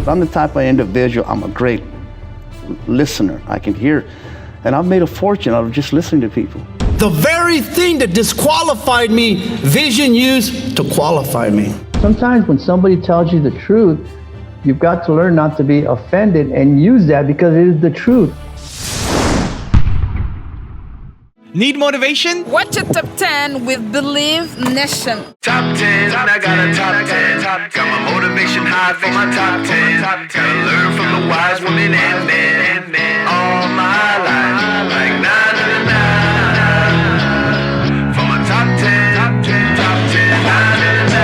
I'm the type of individual, I'm a great listener. I can hear, and I've made a fortune out of just listening to people. The very thing that disqualified me, vision used to qualify me. Sometimes when somebody tells you the truth, you've got to learn not to be offended and use that because it is the truth. Need motivation? Watch a top 10 with Believe Nation. Top 10, I got a top 10. Got my motivation high for my top 10. Gotta learn from the wise women and men. All my life, like na na na na. For my top 10, top 10, na na na na.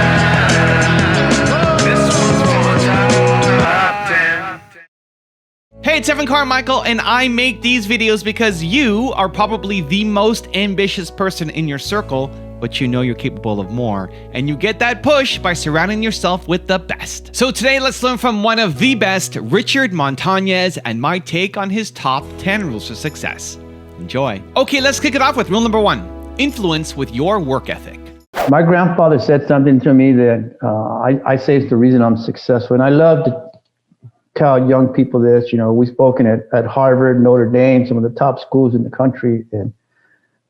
This one's for my top 10. Hey, it's Evan Carmichael, and I make these videos because you are probably the most ambitious person in your circle, but you know you're capable of more, and you get that push by surrounding yourself with the best. So today, let's learn from one of the best, Richard Montañez, and my take on his top 10 rules for success. Enjoy. Okay, let's kick it off with rule number 1, influence with your work ethic. My grandfather said something to me that I say is the reason I'm successful, and I love to tell young people this. You know, we've spoken at Harvard, Notre Dame, some of the top schools in the country, and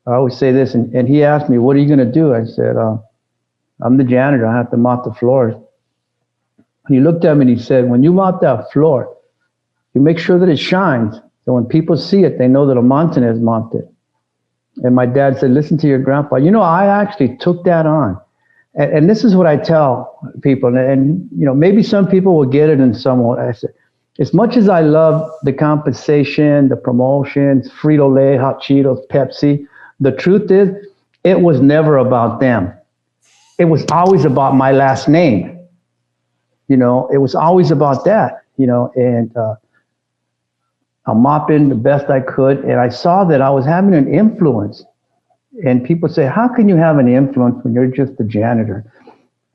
I always say this, and he asked me, what are you going to do? I said, I'm the janitor. I have to mop the floors. And he looked at me and he said, when you mop that floor, you make sure that it shines. So when people see it, they know that a Montanez mopped it. And my dad said, listen to your grandpa. You know, I actually took that on. And this is what I tell people. And you know, maybe some people will get it and some won't. I said, as much as I love the compensation, the promotions, Frito-Lay, Hot Cheetos, Pepsi, the truth is, it was never about them. It was always about my last name. You know, it was always about that, you know, and I'm mopping the best I could. And I saw that I was having an influence. And people say, how can you have an influence when you're just a janitor?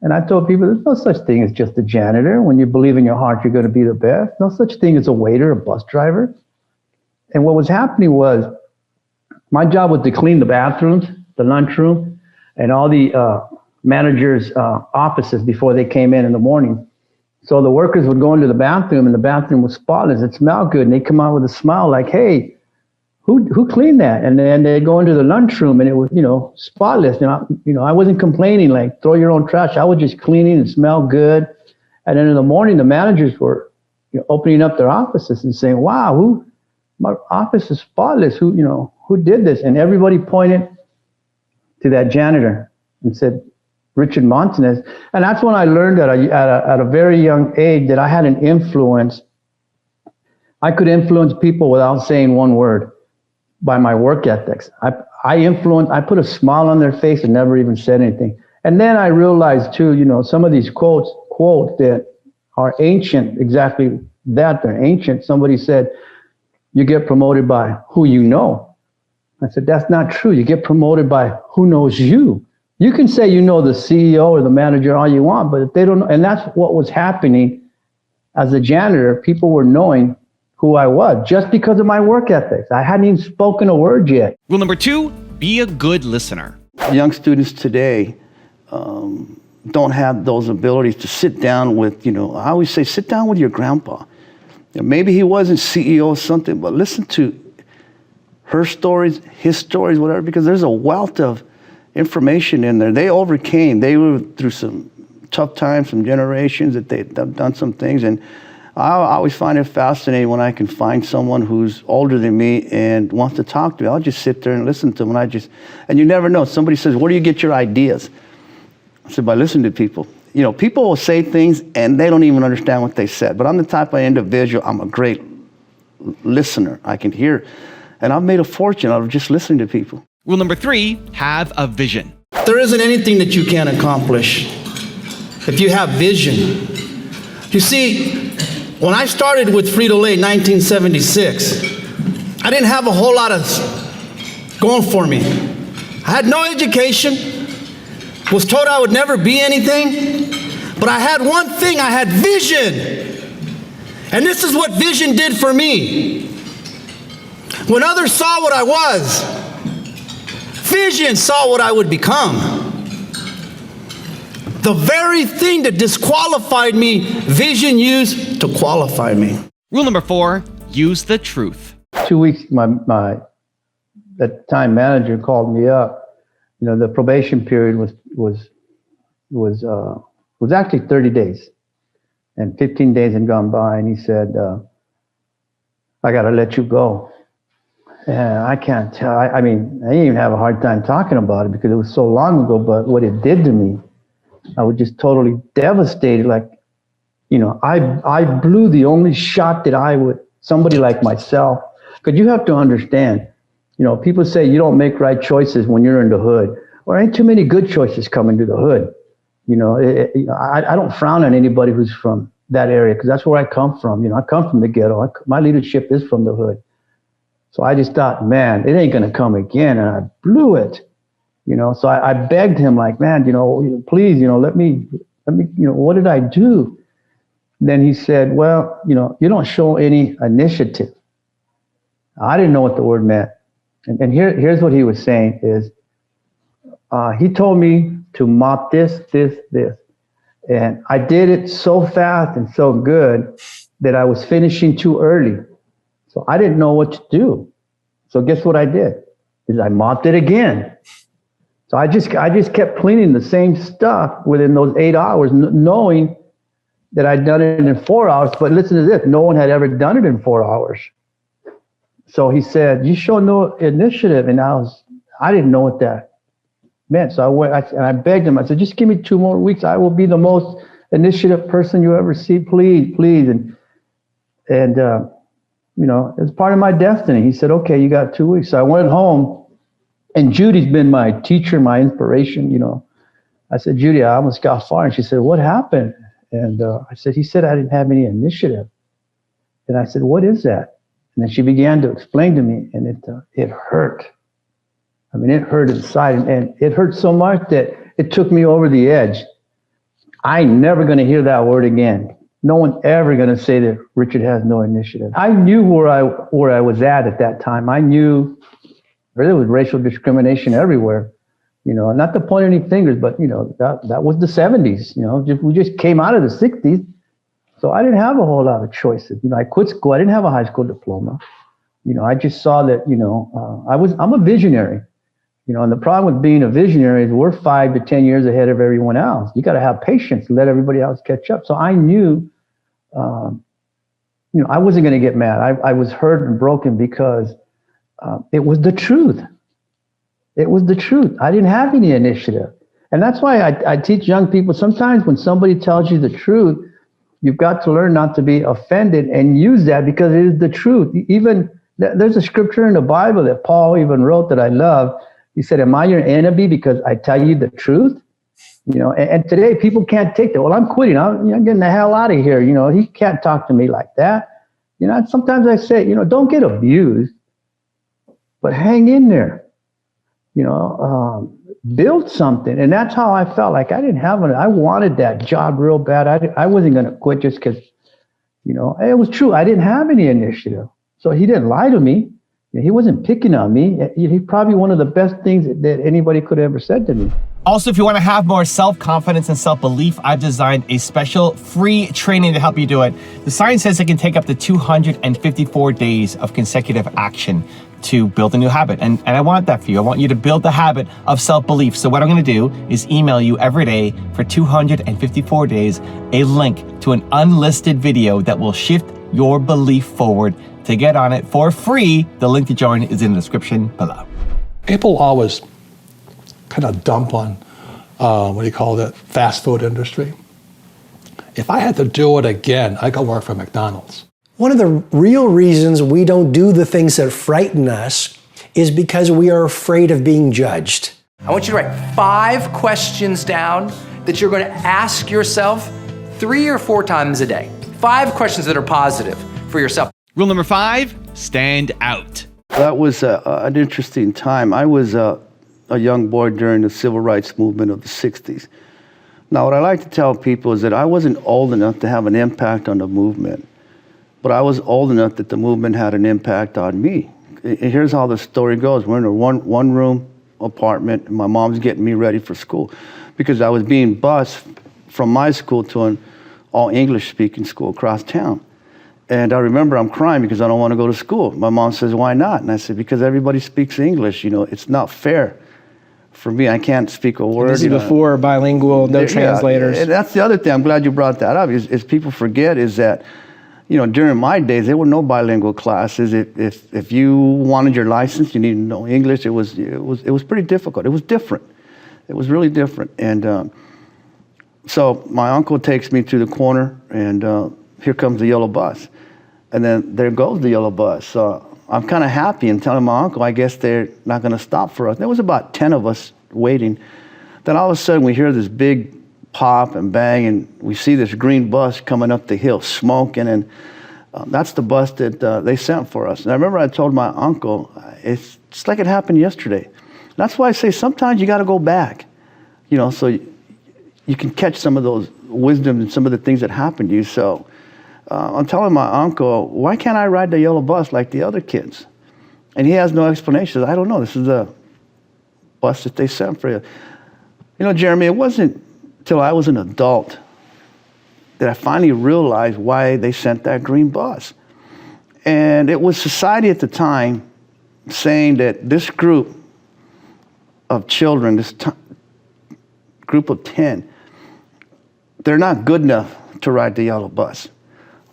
And I told people, there's no such thing as just a janitor. When you believe in your heart, you're going to be the best. No such thing as a waiter, a bus driver. And what was happening was, my job was to clean the bathrooms, the lunchroom, and all the managers' offices before they came in the morning. So the workers would go into the bathroom, and the bathroom was spotless. It smelled good, and they'd come out with a smile like, hey, who cleaned that? And then they'd go into the lunchroom, and it was, you know, spotless. And I wasn't complaining like throw your own trash. I was just cleaning and smelled good. And then in the morning, the managers were, you know, opening up their offices and saying, wow, my office is spotless. Who did this? And everybody pointed to that janitor and said, Richard Montanez. And that's when I learned that at a very young age that I had an influence. I could influence people without saying one word by my work ethics. I put a smile on their face and never even said anything. And then I realized too, you know, some of these quotes that are ancient, exactly that, they're ancient. Somebody said, you get promoted by who you know. I said, that's not true. You get promoted by who knows you. You can say you know the CEO or the manager all you want, but if they don't know, and that's what was happening as a janitor, people were knowing who I was just because of my work ethics. I hadn't even spoken a word yet. Rule number 2, be a good listener. Young students today don't have those abilities to sit down with, you know, I always say, sit down with your grandpa. You know, maybe he wasn't CEO or something, but listen to her stories, his stories, whatever, because there's a wealth of information in there. They overcame. They were through some tough times, some generations that they've done some things. And I always find it fascinating when I can find someone who's older than me and wants to talk to me. I'll just sit there and listen to them. And you never know. Somebody says, where do you get your ideas? I said, by listening to people. You know, people will say things and they don't even understand what they said. But I'm the type of individual, I'm a great listener. I can hear. And I've made a fortune out of just listening to people. Rule number 3, have a vision. There isn't anything that you can't accomplish if you have vision. You see, when I started with Frito-Lay in 1976, I didn't have a whole lot of going for me. I had no education, was told I would never be anything, but I had one thing, I had vision. And this is what vision did for me. When others saw what I was, vision saw what I would become. The very thing that disqualified me, vision used to qualify me. Rule number 4, use the truth. 2 weeks, my that time manager called me up. You know, the probation period was actually 30 days, and 15 days had gone by, and he said, I got to let you go. And I can't tell. I mean, I didn't even have a hard time talking about it because it was so long ago, but what it did to me, I was just totally devastated. Like, you know, I blew the only shot that somebody like myself, because you have to understand, you know, people say you don't make right choices when you're in the hood. Or ain't too many good choices coming to the hood. You know, I don't frown on anybody who's from that area because that's where I come from. You know, I come from the ghetto. My leadership is from the hood. So I just thought, man, it ain't going to come again. And I blew it, you know. So I begged him like, man, you know, please, you know, let me, you know, what did I do? Then he said, well, you know, you don't show any initiative. I didn't know what the word meant. And here's what he was saying is, he told me to mop this. And I did it so fast and so good that I was finishing too early. So I didn't know what to do. So guess what I did? Is I mopped it again. So I just kept cleaning the same stuff within those 8 hours, knowing that I'd done it in 4 hours. But listen to this, no one had ever done it in 4 hours. So he said, you show no initiative. And I didn't know what that meant. So I went, and I begged him. I said, just give me 2 more weeks. I will be the most initiative person you ever see. Please, please. And you know, it's part of my destiny. He said, okay, you got 2 weeks. So I went home, and Judy's been my teacher, my inspiration, you know. I said, Judy, I almost got fired. And she said, what happened? And I said, he said I didn't have any initiative. And I said, what is that? And then she began to explain to me, and it hurt. I mean, it hurt inside, and it hurt so much that it took me over the edge. I ain't never going to hear that word again. No one ever going to say that Richard has no initiative. I knew where I was at that time. I knew there was racial discrimination everywhere. You know, not to point any fingers, but you know, that was the 70s. You know, we just came out of the 60s. So I didn't have a whole lot of choices. You know, I quit school. I didn't have a high school diploma. You know, I just saw that, you know, I'm a visionary. You know, and the problem with being a visionary is we're 5 to 10 years ahead of everyone else. You got to have patience to let everybody else catch up. So I knew, you know, I wasn't going to get mad. I was hurt and broken because it was the truth. It was the truth. I didn't have any initiative. And that's why I teach young people, sometimes when somebody tells you the truth, you've got to learn not to be offended and use that because it is the truth. Even there's a scripture in the Bible that Paul even wrote that I love. He said, am I your enemy because I tell you the truth? You know, and today people can't take that. Well, I'm quitting. I'm getting the hell out of here. You know, he can't talk to me like that. You know, sometimes I say, you know, don't get abused, but hang in there. You know, build something. And that's how I felt like I didn't have it. I wanted that job real bad. I wasn't going to quit just because, you know, it was true. I didn't have any initiative. So he didn't lie to me. He wasn't picking on me. He's probably one of the best things that anybody could have ever said to me. Also, if you want to have more self-confidence and self-belief, I've designed a special free training to help you do it. The science says it can take up to 254 days of consecutive action to build a new habit. And I want that for you. I want you to build the habit of self-belief. So what I'm going to do is email you every day for 254 days a link to an unlisted video that will shift your belief forward. To get on it for free, the link to join is in the description below. People always kind of dump on, fast food industry. If I had to do it again, I'd go work for McDonald's. One of the real reasons we don't do the things that frighten us is because we are afraid of being judged. I want you to write 5 questions down that you're going to ask yourself 3 or 4 times a day. 5 questions that are positive for yourself. Rule number 5, stand out. That was an interesting time. I was a young boy during the civil rights movement of the 60s. Now, what I like to tell people is that I wasn't old enough to have an impact on the movement, but I was old enough that the movement had an impact on me. And here's how the story goes. We're in a one-room apartment, and my mom's getting me ready for school. because I was being bused from my school to an all English speaking school across town. And I remember I'm crying because I don't want to go to school. My mom says, why not? And I said, because everybody speaks English. You know, it's not fair for me. I can't speak a word. This is before bilingual, no translators. And that's the other thing. I'm glad you brought that up. Is people forget is that, you know, during my days, there were no bilingual classes. If you wanted your license, you needed to know English. It was pretty difficult. It was different. It was really different. And so my uncle takes me to the corner, and here comes the yellow bus. And then there goes the yellow bus. So I'm kind of happy and telling my uncle, I guess they're not going to stop for us. There was about 10 of us waiting. Then all of a sudden we hear this big pop and bang, and we see this green bus coming up the hill, smoking, and that's the bus that they sent for us. And I remember I told my uncle, it's just like it happened yesterday. And that's why I say sometimes you got to go back, you know, so you can catch some of those wisdom and some of the things that happened to you. So I'm telling my uncle, why can't I ride the yellow bus like the other kids? And he has no explanation. He says, I don't know. This is the bus that they sent for you. You know, Jeremy, it wasn't till I was an adult that I finally realized why they sent that green bus. And it was society at the time saying that this group of children, this group of 10, they're not good enough to ride the yellow bus.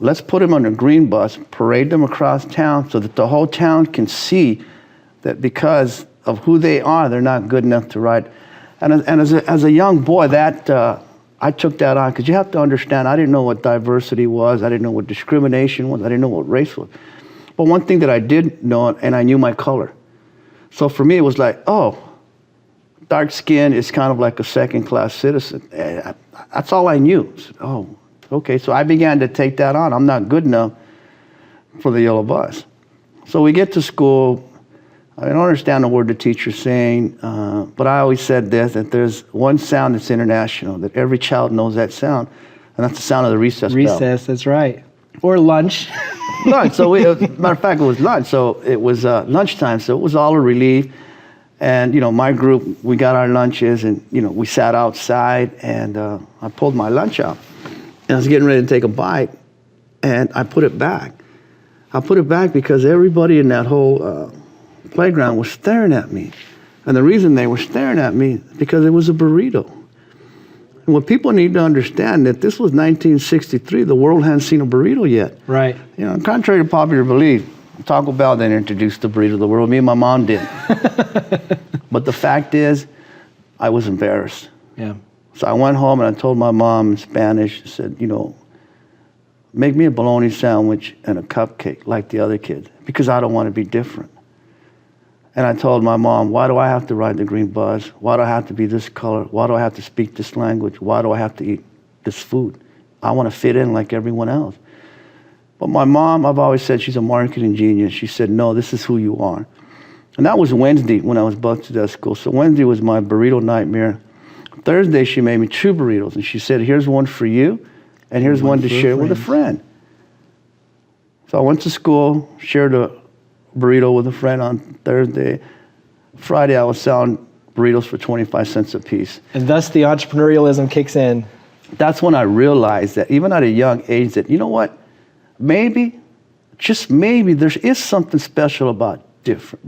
Let's put them on a green bus, parade them across town so that the whole town can see that because of who they are, they're not good enough to ride. And as a young boy, that I took that on, because you have to understand, I didn't know what diversity was. I didn't know what discrimination was. I didn't know what race was. But one thing that I did know, and I knew my color. So for me, it was like, oh, dark skin is kind of like a second-class citizen. That's all I knew. So, oh, okay. So I began to take that on. I'm not good enough for the yellow bus. So we get to school. I don't understand the word the teacher's saying, but I always said this, that there's one sound that's international, that every child knows that sound, and that's the sound of the recess bell. Recess, that's right. Or lunch. Lunch. So matter of fact, it was lunch. So it was lunchtime. So it was all a relief. And, you know, my group, we got our lunches, and, you know, we sat outside, and I pulled my lunch out. And I was getting ready to take a bite, and I put it back. I put it back because everybody in that whole playground was staring at me. And the reason they were staring at me because it was a burrito. And what people need to understand that this was 1963, the world hadn't seen a burrito yet. Right. You know, contrary to popular belief, Taco Bell didn't introduce the burrito to the world. Me and my mom did. But the fact is, I was embarrassed. Yeah. So I went home and I told my mom in Spanish, I said, you know, make me a bologna sandwich and a cupcake like the other kids, because I don't want to be different. And I told my mom, why do I have to ride the green bus? Why do I have to be this color? Why do I have to speak this language? Why do I have to eat this food? I want to fit in like everyone else. But my mom, I've always said she's a marketing genius. She said, no, this is who you are. And that was Wednesday when I was busted at school. So Wednesday was my burrito nightmare. Thursday, she made me 2 burritos. And she said, here's one for you, and here's one to share with a friend. So I went to school, shared a burrito with a friend on Thursday. Friday, I was selling burritos for 25 cents a piece. And thus the entrepreneurialism kicks in. That's when I realized that even at a young age that, you know what, maybe, just maybe, there is something special about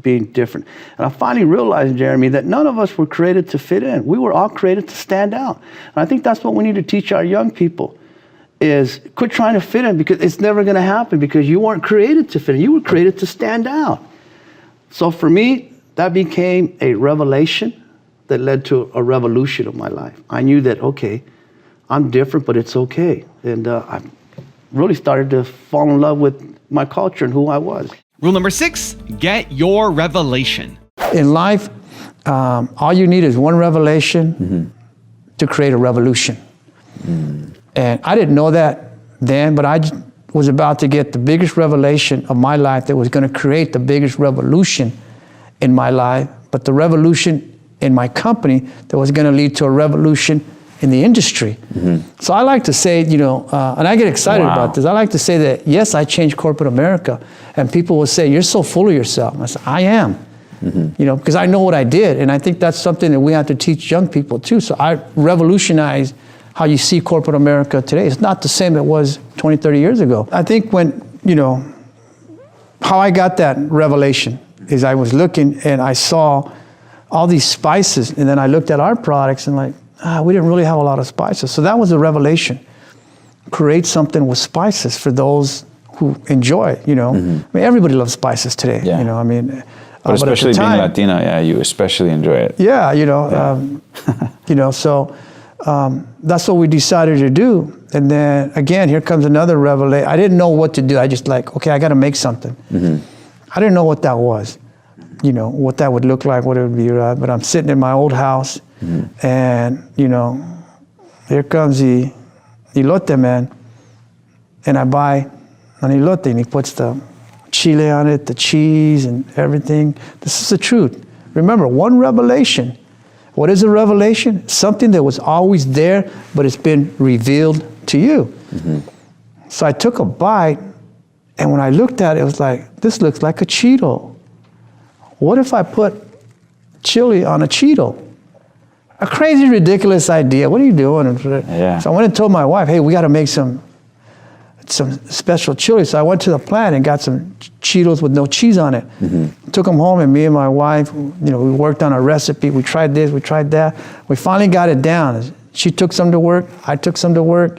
being different. And I finally realized, Jeremy, that none of us were created to fit in. We were all created to stand out. And I think that's what we need to teach our young people, is quit trying to fit in, because it's never going to happen, because you weren't created to fit in. You were created to stand out. So for me, that became a revelation that led to a revolution of my life. I knew that, okay, I'm different, but it's okay. And I really started to fall in love with my culture and who I was. Rule number 6, get your revelation. In life, all you need is one revelation to create a revolution. And I didn't know that then, but I was about to get the biggest revelation of my life that was going to create the biggest revolution in my life, but the revolution in my company that was going to lead to a revolution in the industry. So I like to say, you know, and I get excited about this, I like to say that, yes, I changed corporate America. And people will say, you're so full of yourself. I said, I am. You know, because I know what I did, and I think that's something that we have to teach young people too. So I revolutionized how you see corporate America today. It's not the same it was 20, 30 years ago. I think when, you know, how I got that revelation is I was looking and I saw all these spices, and then I looked at our products and like, we didn't really have a lot of spices. So that was a revelation. Create something with spices for those who enjoy, you know. I mean, everybody loves spices today, you know, I mean. But especially being Latino, yeah, you especially enjoy it. Yeah, you know, you know, so that's what we decided to do. And then again, here comes another revelation. I didn't know what to do. I just like, okay, I got to make something. I didn't know what that was, you know, what that would look like, what it would be. But I'm sitting in my old house, and you know, here comes the elote man, and I buy an elote, and he puts the chile on it, the cheese and everything. This is the truth. Remember, one revelation. What is a revelation? Something that was always there, but it's been revealed to you. So I took a bite, and when I looked at it, it was like, this looks like a Cheeto. What if I put chili on a Cheeto? A crazy, ridiculous idea. What are you doing? Yeah. So I went and told my wife, hey, we got to make some special chili. So I went to the plant and got some Cheetos with no cheese on it. Took them home, and me and my wife, you know, we worked on a recipe. We tried this, we tried that. We finally got it down. She took some to work, I took some to work.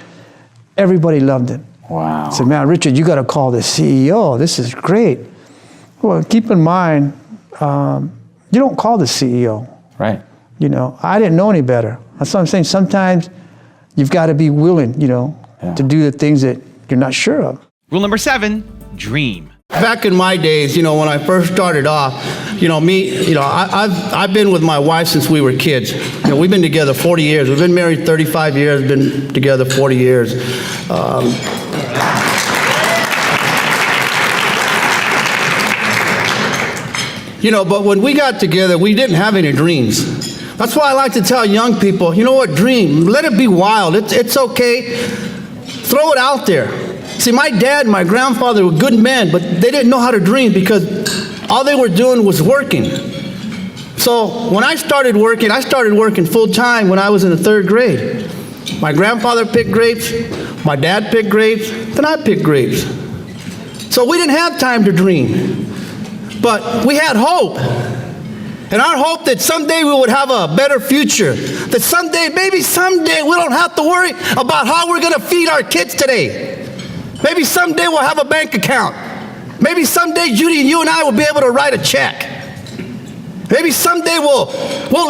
Everybody loved it. Wow. I said, man, Richard, you got to call the CEO. This is great. Well, keep in mind, you don't call the CEO. Right. You know, I didn't know any better. That's what I'm saying. Sometimes you've got to be willing, you know, to do the things that you're not sure of. Rule number 7, dream. Back in my days, you know, when I first started off, you know, I've been with my wife since we were kids. You know, we've been together 40 years. We've been married 35 years, been together 40 years. You know, but when we got together, we didn't have any dreams. That's why I like to tell young people, you know what, dream, let it be wild. It's okay. Throw it out there. See, my dad and my grandfather were good men, but they didn't know how to dream because all they were doing was working. So when I started working full time when I was in the 3rd grade. My grandfather picked grapes, my dad picked grapes, then I picked grapes. So we didn't have time to dream, but we had hope. And our hope that someday we would have a better future, that someday, maybe someday we don't have to worry about how we're going to feed our kids today. Maybe someday we'll have a bank account. Maybe someday, Judy, you and I will be able to write a check. Maybe someday we'll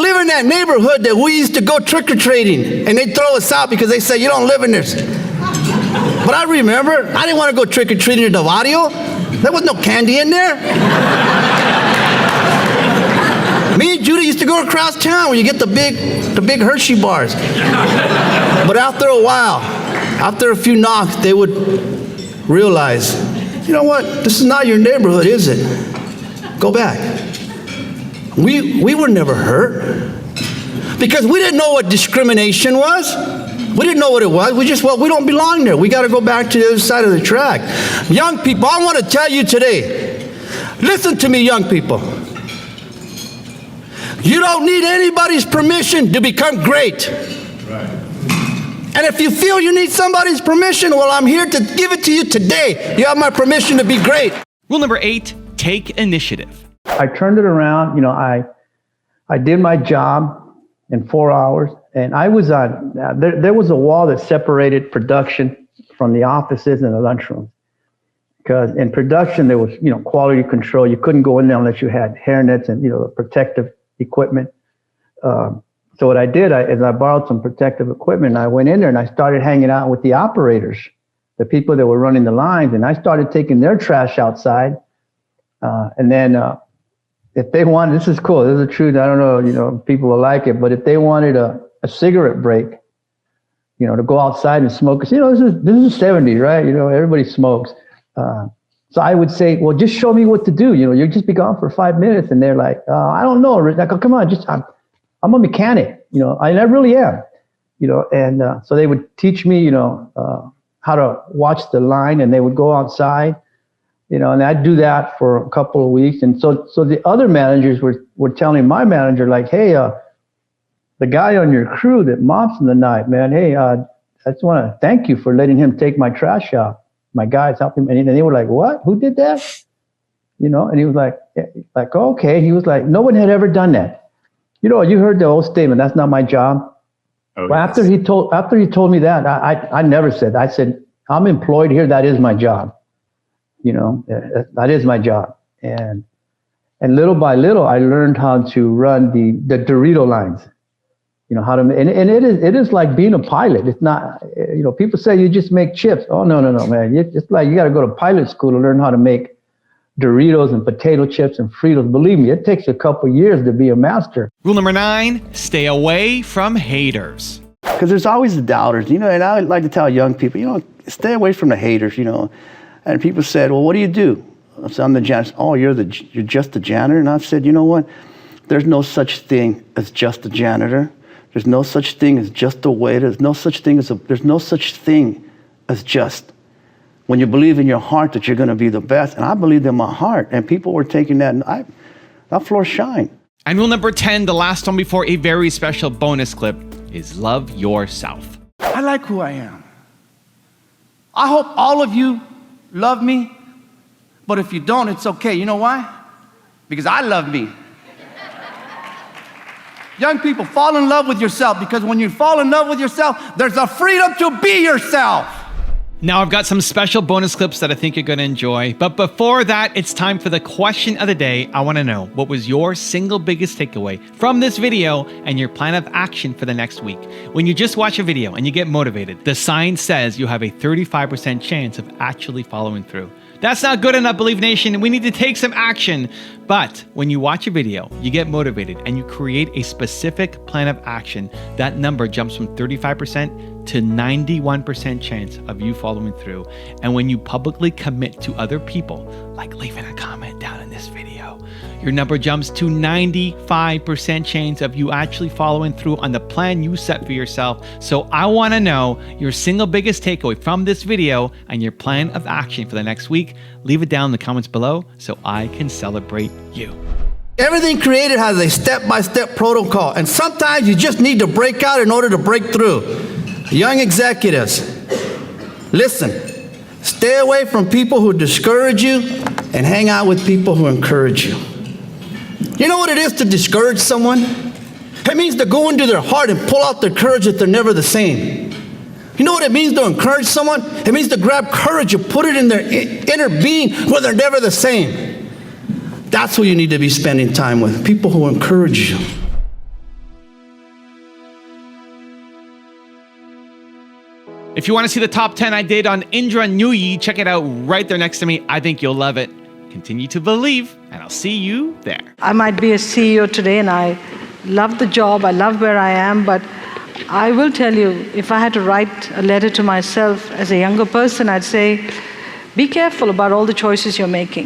live in that neighborhood that we used to go trick-or-treating, and they'd throw us out because they said, you don't live in this. But I remember, I didn't want to go trick-or-treating in the barrio. There was no candy in there. Me and Judy used to go across town where you get the big Hershey bars. But after a while, after a few knocks, they would realize, you know what, this is not your neighborhood, is it? Go back. We were never hurt because we didn't know what discrimination was. We didn't know what it was. We don't belong there. We got to go back to the other side of the track. Young people, I want to tell you today, listen to me, young people. You don't need anybody's permission to become great. Right. And if you feel you need somebody's permission, well, I'm here to give it to you today. You have my permission to be great. Rule number 8, take initiative. I turned it around. You know, I did my job in 4 hours, and I was on, there was a wall that separated production from the offices and the lunchroom. Because in production, there was, you know, quality control. You couldn't go in there unless you had hairnets and, you know, protective equipment. So what I did is I borrowed some protective equipment, and I went in there and I started hanging out with the operators, the people that were running the lines, and I started taking their trash outside. And then if they wanted, this is cool, this is the truth, I don't know, you know, people will like it, but if they wanted a cigarette break, you know, to go outside and smoke, you know, this is the 70s, right? You know, everybody smokes. So I would say, well, just show me what to do. You know, you'll just be gone for 5 minutes. And they're like, I don't know. Like, oh, come on, I'm a mechanic, you know, I really am, you know. And so they would teach me, you know, how to watch the line, and they would go outside And I'd do that for a couple of weeks. And so the other managers were telling my manager, like, hey, the guy on your crew that mops in the night, man, hey, I just want to thank you for letting him take my trash out. My guys helped him. And they were like, what? Who did that? And he was like, okay. He was like, no one had ever done that. You heard the old statement, that's not my job. Oh, well, yes. after he told me that, I never said that. I said, I'm employed here. That is my job. That is my job. And little by little, I learned how to run the Burrito lines. How to, and it is like being a pilot. It's not, people say you just make chips. Oh, no, man. It's like you got to go to pilot school to learn how to make Doritos and potato chips and Fritos. Believe me, it takes a couple years to be a master. Rule number 9, stay away from haters. Because there's always the doubters, and I like to tell young people, stay away from the haters, And people said, well, what do you do? I said, I'm the janitor. Oh, you're just the janitor? And I've said, you know what? There's no such thing as just a janitor. There's no such thing as just a waiter. There's no such thing as just. When you believe in your heart that you're going to be the best, and I believed in my heart, and people were taking that, and that floor shine. And rule number 10, the last one before a very special bonus clip, is love yourself. I like who I am. I hope all of you love me, but if you don't, it's okay. You know why? Because I love me. Young people, fall in love with yourself, because when you fall in love with yourself, there's a freedom to be yourself. Now I've got some special bonus clips that I think you're going to enjoy. But before that, it's time for the question of the day. I want to know, what was your single biggest takeaway from this video and your plan of action for the next week? When you just watch a video and you get motivated, the science says you have a 35% chance of actually following through. That's not good enough, Believe Nation. We need to take some action. But when you watch a video, you get motivated and you create a specific plan of action, that number jumps from 35% to 91% chance of you following through. And when you publicly commit to other people, like leaving a comment down in this video, your number jumps to 95% chance of you actually following through on the plan you set for yourself. So I want to know your single biggest takeaway from this video and your plan of action for the next week. Leave it down in the comments below so I can celebrate you. Everything created has a step-by-step protocol, and sometimes you just need to break out in order to break through. Young executives, listen, stay away from people who discourage you and hang out with people who encourage you. You know what it is to discourage someone? It means to go into their heart and pull out their courage that they're never the same. You know what it means to encourage someone? It means to grab courage and put it in their inner being where they're never the same. That's who you need to be spending time with, people who encourage you. If you want to see the top 10 I did on Indra Nooyi, check it out right there next to me. I think you'll love it. Continue to believe, and I'll see you there. I might be a CEO today, and I love the job, I love where I am, but I will tell you, if I had to write a letter to myself as a younger person, I'd say, be careful about all the choices you're making.